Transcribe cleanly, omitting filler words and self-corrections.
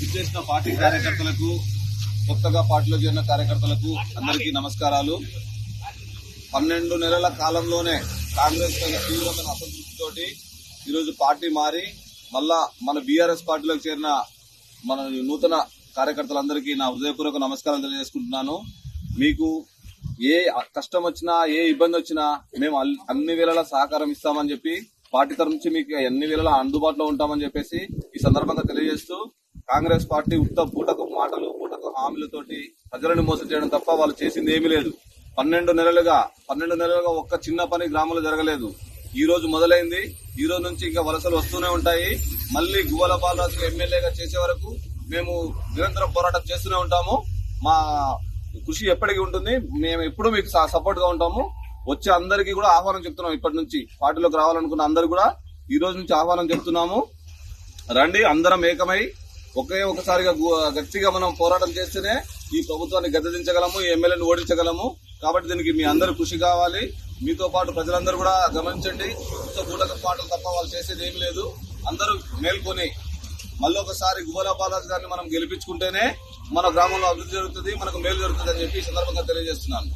విచ్చేసిన పార్టీ కార్యకర్తలకు, కొత్తగా పార్టీలో చేరిన కార్యకర్తలకు అందరికీ నమస్కారాలు. 12 నెలల కాలంలోనే కాంగ్రెస్ పైన తీవ్రమైన అసంతృప్తితోటి ఈరోజు పార్టీ మారి మళ్ళా మన బీఆర్ఎస్ పార్టీలోకి చేరిన మన నూతన కార్యకర్తలందరికీ నా హృదయపూర్వక నమస్కారం తెలియజేసుకుంటున్నాను. మీకు ఏ కష్టం వచ్చినా, ఏ ఇబ్బంది వచ్చినా మేము అన్ని వేళలా సహకారం ఇస్తామని చెప్పి పార్టీ తరఫు నుంచి మీకు అన్ని వేళలా అందుబాటులో ఉంటామని చెప్పేసి ఈ సందర్భంగా తెలియజేస్తూ, కాంగ్రెస్ పార్టీ పూటకు మాటలు, పూటకు హామీలతోటి ప్రజలను మోసం చేయడం తప్ప వాళ్ళు చేసింది ఏమీ లేదు. 12 నెలలుగా ఒక్క చిన్న పని గ్రామంలో జరగలేదు. ఈ రోజు మొదలైంది. ఈ రోజు నుంచి ఇంకా వలసలు వస్తూనే ఉంటాయి. మళ్లీ గువ్వల బాలరాజు ఎమ్మెల్యేగా చేసే వరకు మేము నిరంతరం పోరాటం చేస్తూనే ఉంటాము. మా కృషి ఎప్పటికీ ఉంటుంది. మేము ఎప్పుడు మీకు సపోర్ట్ గా ఉంటాము. వచ్చే అందరికీ కూడా ఆహ్వానం చెప్తున్నాం. ఇప్పటి నుంచి పార్టీలోకి రావాలనుకున్న అందరూ కూడా ఈ రోజు నుంచి ఆహ్వానం చెప్తున్నాము. రండి, అందరం ఏకమై ఒకసారిగా గట్టిగా మనం పోరాటం చేస్తేనే ఈ ప్రభుత్వాన్ని గద్దెదించగలము, ఈ ఎమ్మెల్యేని ఓడించగలము. కాబట్టి దీనికి మీ అందరూ కృషి కావాలి. మీతో పాటు ప్రజలందరూ కూడా గమనించండి. కూటక పాటలు తప్ప వాళ్ళు చేసేది ఏమి లేదు. అందరూ మేల్కొని మళ్ళీ ఒకసారి గువ్వల బాలాజీ గారిని మనం గెలిపించుకుంటేనే మన గ్రామంలో అభివృద్ధి జరుగుతుంది, మనకు మేలు జరుగుతుంది అని చెప్పి ఈ సందర్భంగా తెలియజేస్తున్నాను.